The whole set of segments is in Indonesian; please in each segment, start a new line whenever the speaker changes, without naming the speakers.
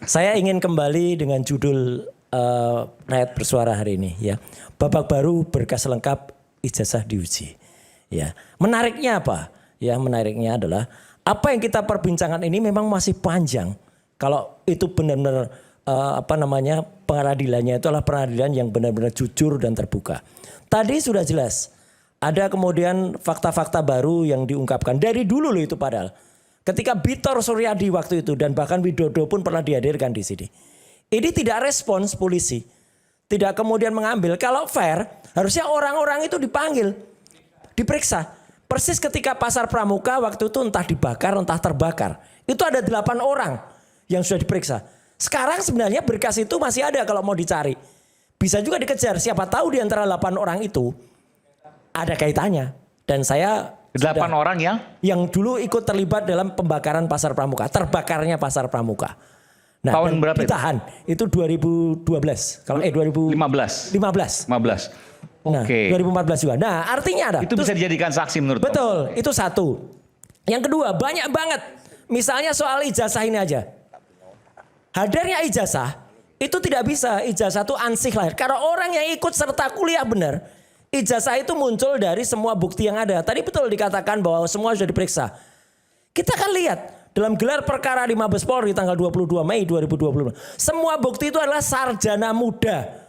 Saya ingin kembali dengan judul Rakyat Bersuara hari ini ya. Babak baru berkas lengkap ijazah diuji. Ya. Menariknya apa? Ya, menariknya adalah apa yang kita perbincangkan ini memang masih panjang. Kalau itu benar-benar pengadilannya itu adalah pengadilan yang benar-benar jujur dan terbuka. Tadi sudah jelas. Ada kemudian fakta-fakta baru yang diungkapkan dari dulu loh itu padahal. Ketika Bitor Suryadi waktu itu dan bahkan Widodo pun pernah dihadirkan di sini. Ini tidak respons polisi. Tidak kemudian mengambil. Kalau fair harusnya orang-orang itu dipanggil. Diperiksa. Persis ketika Pasar Pramuka waktu itu entah dibakar entah terbakar. Itu ada 8 orang yang sudah diperiksa. Sekarang sebenarnya berkas itu masih ada kalau mau dicari. Bisa juga dikejar. Siapa tahu di antara 8 orang itu ada kaitannya. Dan saya
8 orang
yang dulu ikut terlibat dalam pembakaran Pasar Pramuka, terbakarnya Pasar Pramuka. Nah,
tahun berapa
ditahan itu 2012. Kalau
2015.
15. Nah,
Oke.
2014 juga. Nah, artinya ada.
Itu bisa dijadikan saksi menurut Om?
Betul, itu satu. Yang kedua, banyak banget. Misalnya soal ijazah ini aja. Hadirnya ijazah itu tidak bisa ijazah itu ansih lahir. Karena orang yang ikut serta kuliah benar, ijazah itu muncul dari semua bukti yang ada. Tadi betul dikatakan bahwa semua sudah diperiksa. Kita akan lihat dalam gelar perkara di Mabes Polri tanggal 22 Mei 2020. Semua bukti itu adalah sarjana muda.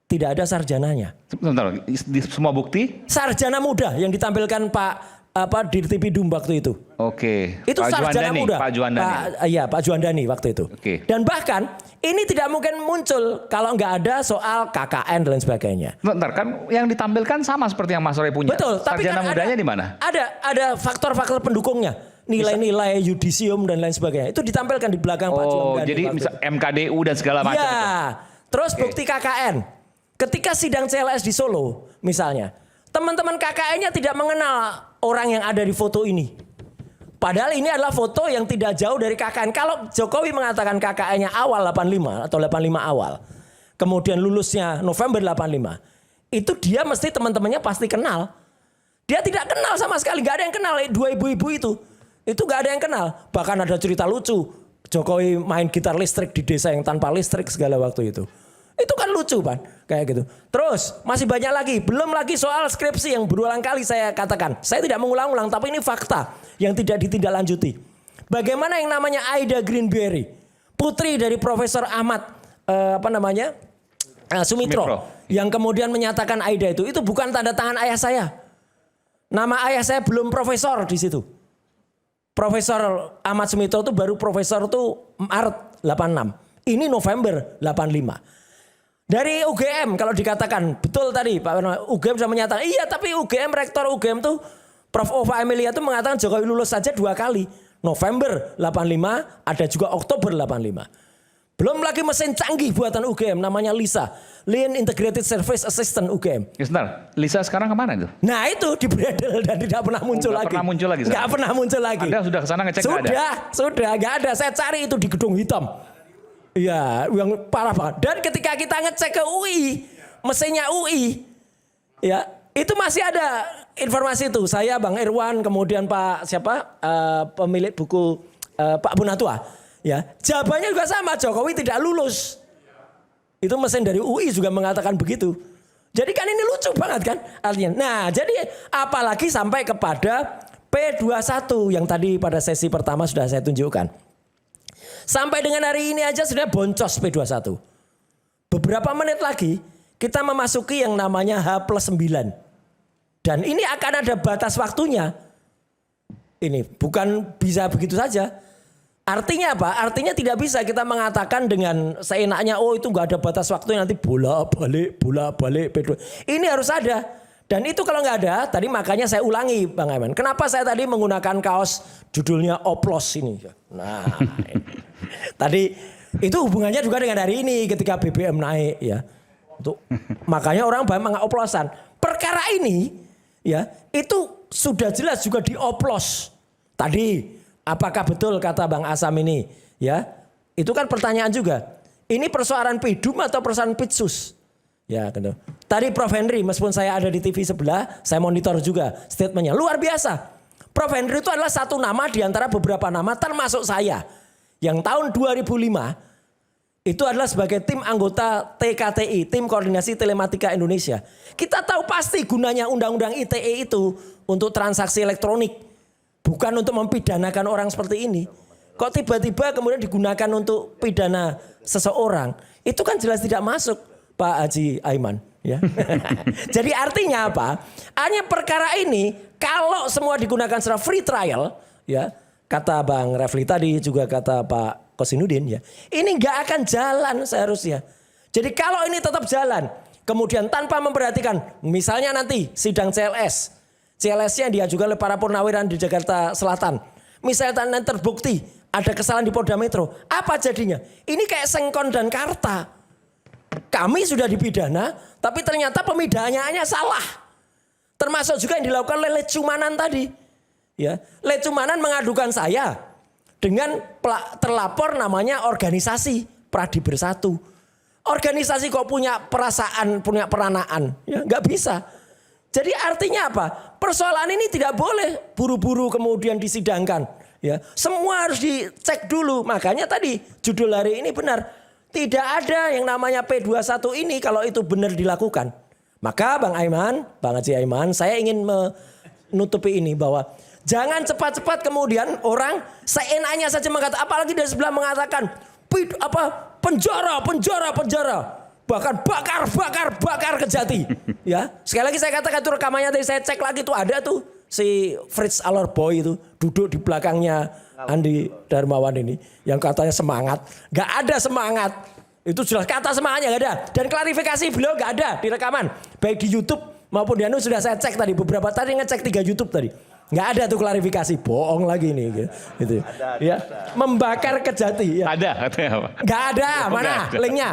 Tidak ada sarjananya.
Sebentar, di semua bukti?
Sarjana muda yang ditampilkan Pak Dirtipidum waktu itu.
Oke.
Itu
Pak
sarjana
Juandani,
muda.
Pak Juandani.
Pak Juandani waktu itu.
Oke.
Dan bahkan ini tidak mungkin muncul kalau nggak ada soal KKN dan lain sebagainya.
Bentar, kan yang ditampilkan sama seperti yang Mas Roy punya.
Betul, tapi
sarjana
kan
mudanya di mana?
Ada faktor-faktor pendukungnya. Nilai-nilai yudisium dan lain sebagainya. Itu ditampilkan di belakang Pak Juandani.
Oh, jadi misal MKDU dan segala macam
ya.
itu.
Terus bukti KKN. Ketika sidang CLS di Solo misalnya, teman-teman KKN-nya tidak mengenal orang yang ada di foto ini. Padahal ini adalah foto yang tidak jauh dari KKN. Kalau Jokowi mengatakan KKN-nya awal 85 atau 85 awal. Kemudian lulusnya November 85. Itu dia mesti teman-temannya pasti kenal. Dia tidak kenal sama sekali. Gak ada yang kenal dua ibu-ibu itu. Itu gak ada yang kenal. Bahkan ada cerita lucu. Jokowi main gitar listrik di desa yang tanpa listrik segala waktu itu. Itu kan lucu Pan, kayak gitu. Terus masih banyak lagi, belum lagi soal skripsi yang berulang kali saya katakan. Saya tidak mengulang-ulang, tapi ini fakta yang tidak ditindaklanjuti. Bagaimana yang namanya Aida Greenberry, putri dari Profesor Ahmad Sumitro, yang kemudian menyatakan Aida itu bukan tanda tangan ayah saya. Nama ayah saya belum profesor di situ. Profesor Ahmad Sumitro itu baru profesor itu Maret 86. Ini November 85. Dari UGM kalau dikatakan betul tadi Pak UGM sudah menyatakan iya, tapi UGM rektor UGM tuh Prof. Ova Emilia tuh mengatakan Jokowi lulus saja 2 kali. November 85 ada juga Oktober 85. Belum lagi mesin canggih buatan UGM namanya LISA, Lean Integrated Service Assistant UGM.
Ya, sebentar, Lisa sekarang kemana itu?
Nah itu dibredel dan tidak pernah muncul lagi.
Pernah muncul lagi.
Nggak pernah muncul lagi.
Anda sudah kesana ngecek?
Sudah nggak ada. Saya cari itu di gedung hitam. Iya, yang parah banget. Dan ketika kita ngecek ke UI, mesinnya UI, ya itu masih ada informasi itu. Saya, Bang Irwan, kemudian Pak pemilik buku Pak Bunatua, ya jawabannya juga sama. Jokowi tidak lulus. Itu mesin dari UI juga mengatakan begitu. Jadi kan ini lucu banget kan artinya. Nah, jadi apalagi sampai kepada P21 yang tadi pada sesi pertama sudah saya tunjukkan. Sampai dengan hari ini aja sudah boncos P21. Beberapa menit lagi kita memasuki yang namanya H+9. Dan ini akan ada batas waktunya. Ini bukan bisa begitu saja. Artinya apa? Artinya tidak bisa kita mengatakan dengan seenaknya, oh itu gak ada batas waktunya nanti bolak-balik P2. Ini harus ada. Dan itu kalau nggak ada, tadi makanya saya ulangi Bang Aiman. Kenapa saya tadi menggunakan kaos judulnya Oplos ini. Nah, tadi itu hubungannya juga dengan hari ini ketika BBM naik ya. Makanya orang banyak mengoplosan. Perkara ini ya itu sudah jelas juga dioplos. Tadi apakah betul kata Bang Asam ini ya? Itu kan pertanyaan juga. Ini persoalan Pidum atau persoalan Pitsus? Ya, gitu. Tadi Prof. Henry, meskipun saya ada di TV sebelah, saya monitor juga statementnya. Luar biasa. Prof. Henry itu adalah satu nama di antara beberapa nama termasuk saya. Yang tahun 2005 Itu adalah sebagai tim anggota TKTI, Tim Koordinasi Telematika Indonesia. Kita tahu pasti gunanya Undang-Undang ITE itu untuk transaksi elektronik. Bukan untuk mempidanakan orang seperti ini. Kok tiba-tiba kemudian digunakan untuk pidana seseorang. Itu kan jelas tidak masuk, Pak Haji Aiman. Ya. Jadi artinya apa? Hanya perkara ini kalau semua digunakan secara free trial, ya kata Bang Refli tadi juga kata Pak Kosinudin ya. Ini nggak akan jalan seharusnya. Jadi kalau ini tetap jalan, kemudian tanpa memperhatikan, misalnya nanti sidang CLS-nya diajukan oleh para purnawiran di Jakarta Selatan. Misalnya nanti terbukti ada kesalahan di Polda Metro, apa jadinya? Ini kayak Sengkon dan Karta. Kami sudah dipidana, tapi ternyata pemidananya salah. Termasuk juga yang dilakukan oleh Lecumanan tadi. Ya, Lecumanan mengadukan saya dengan terlapor namanya organisasi Pradi Bersatu. Organisasi kok punya perasaan, punya peranaan, ya nggak bisa. Jadi artinya apa? Persoalan ini tidak boleh buru-buru kemudian disidangkan. Ya, semua harus dicek dulu. Makanya tadi judul hari ini benar. Tidak ada yang namanya P21 ini kalau itu benar dilakukan. Maka Bang Aiman, Bang Haji Aiman, saya ingin menutupi ini bahwa jangan cepat-cepat kemudian orang seenaknya saja mengatakan, apalagi dari sebelah mengatakan penjara, bahkan bakar Kejati. Ya, sekali lagi saya katakan itu rekamannya tadi saya cek lagi tuh ada tuh si Fritz Alorboy itu duduk di belakangnya Andi Darmawan ini yang katanya semangat, nggak ada semangat. Itu jelas kata semangatnya nggak ada dan klarifikasi beliau nggak ada di rekaman baik di YouTube maupun di sudah saya cek tadi beberapa tadi ngecek 3 YouTube tadi. Nggak ada tuh klarifikasi, bohong lagi nih gitu. Ya, membakar Kejati. Ya.
Ada katanya apa?
Nggak ada, mana linknya?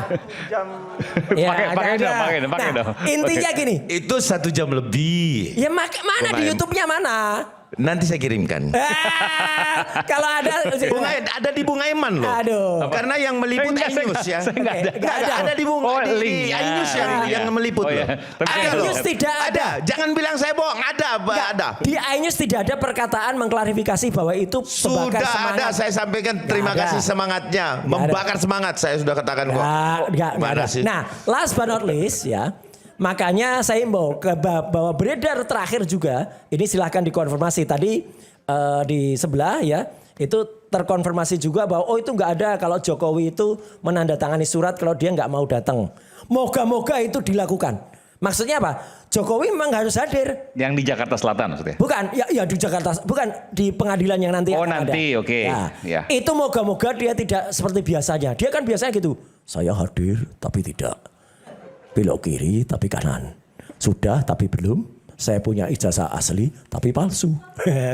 Ya, pakai dong.
Intinya gini.
Itu 1 jam lebih.
Ya mana di YouTube-nya mana?
Nanti saya kirimkan.
Kalau ada
ada di Bung Aiman loh.
Aduh.
Karena yang meliput iNews ya.
Nggak ada
di Bung di iNews yang meliput loh.
Ada iNews tidak ada.
Jangan bilang saya bohong. Ada.
Di iNews tidak ada perkataan mengklarifikasi bahwa itu
sudah
semangat.
Ada. Saya sampaikan terima kasih semangatnya. Membakar semangat saya sudah katakan kok.
Nggak ada. Nah, last but not least ya. Makanya saya mau bahwa beredar terakhir juga, ini silahkan dikonfirmasi tadi di sebelah ya, itu terkonfirmasi juga bahwa itu nggak ada kalau Jokowi itu menandatangani surat kalau dia nggak mau datang. Moga-moga itu dilakukan. Maksudnya apa? Jokowi memang harus hadir.
Yang di Jakarta Selatan maksudnya?
Bukan, ya di Jakarta, bukan di pengadilan yang nanti akan
nanti,
ada.
oke. Ya.
Itu moga-moga dia tidak seperti biasanya. Dia kan biasanya gitu, saya hadir tapi tidak. Belok kiri tapi kanan. Sudah tapi belum. Saya punya ijazah asli tapi palsu.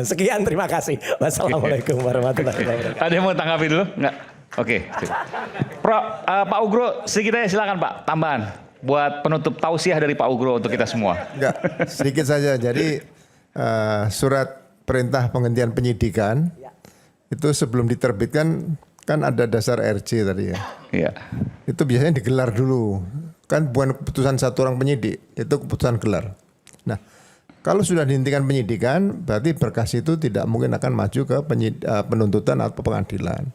Sekian, terima kasih. Wassalamualaikum warahmatullahi wabarakatuh.
Ada yang mau tanggapi dulu? Enggak? Oke. Pak Ugro, sedikit aja silakan Pak, tambahan. Buat penutup tausiah dari Pak Ugro untuk kita semua.
Enggak, sedikit saja. Jadi surat perintah penghentian penyidikan itu sebelum diterbitkan kan ada dasar RC tadi ya.
Iya.
Itu biasanya digelar dulu. Kan bukan keputusan satu orang penyidik, itu keputusan gelar. Nah, kalau sudah dihentikan penyidikan, berarti berkas itu tidak mungkin akan maju ke penuntutan atau pengadilan,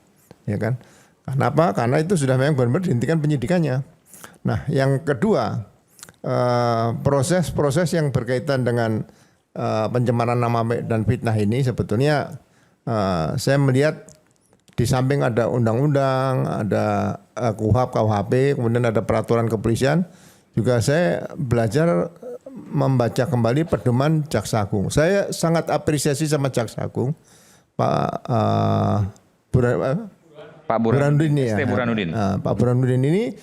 ya kan? Kenapa? Karena itu sudah memang benar-benar dihentikan penyidikannya. Nah, yang kedua, proses-proses yang berkaitan dengan pencemaran nama baik dan fitnah ini sebetulnya saya melihat di samping ada undang-undang, ada KUHP, kemudian ada peraturan kepolisian, juga saya belajar membaca kembali pedoman Jaksa Agung. Saya sangat apresiasi sama Jaksa Agung, Pak Burhanuddin ya. Pak Burhanuddin ini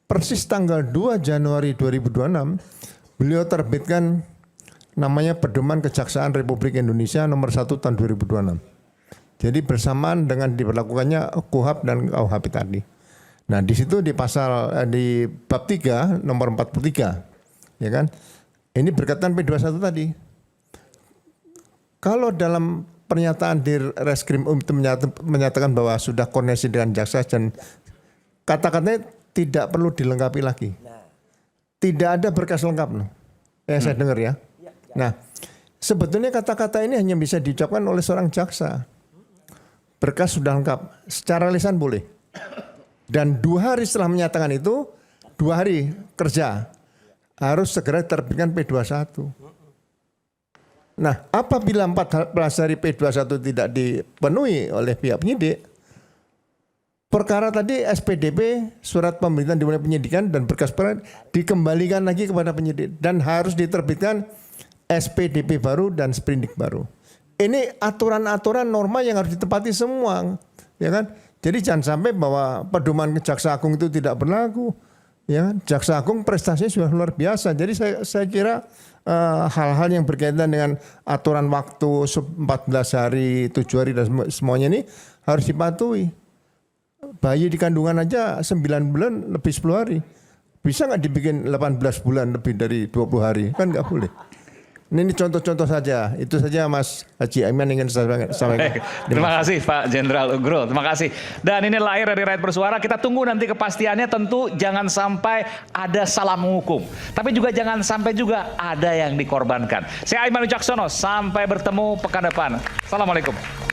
persis tanggal 2 Januari 2026 beliau terbitkan namanya Pedoman Kejaksaan Republik Indonesia nomor 1 tahun 2026. Jadi bersamaan dengan diberlakukannya KUHP dan KUHP tadi. Nah, di situ di pasal di bab 3 nomor 43, ya kan? Ini berkaitan P21 tadi. Kalau dalam pernyataan di Reskrim itu menyatakan bahwa sudah koordinasi dengan jaksa dan kata-katanya tidak perlu dilengkapi lagi. Tidak ada berkas lengkap loh. Saya dengar ya. Nah, sebetulnya kata-kata ini hanya bisa diucapkan oleh seorang jaksa. Berkas sudah lengkap, secara lisan boleh. Dan 2 hari setelah menyatakan itu, 2 hari kerja harus segera terbitkan P21. Nah, apabila 14 hari P21 tidak dipenuhi oleh pihak penyidik, perkara tadi SPDP, surat pemberitahuan dimulai penyidikan dan berkas perkara dikembalikan lagi kepada penyidik dan harus diterbitkan SPDP baru dan sprindik baru. Ini aturan-aturan norma yang harus ditepati semua, ya kan? Jadi jangan sampai bahwa pedoman Jaksa Agung itu tidak berlaku. Ya, Jaksa Agung prestasinya sudah luar biasa. Jadi saya kira hal-hal yang berkaitan dengan aturan waktu 14 hari, 7 hari dan semuanya ini harus dipatuhi. Bayi di kandungan aja 9 bulan lebih 10 hari. Bisa nggak dibikin 18 bulan lebih dari 20 hari? Kan nggak boleh. Ini contoh-contoh saja. Itu saja Mas Haji Aiman ingin saya sampaikan.
Terima kasih Pak Jenderal Ugro. Terima kasih. Dan ini lahir dari Rakyat Bersuara. Kita tunggu nanti kepastiannya. Tentu jangan sampai ada salah menghukum. Tapi juga jangan sampai juga ada yang dikorbankan. Saya Aiman Wicaksono. Sampai bertemu pekan depan. Assalamualaikum.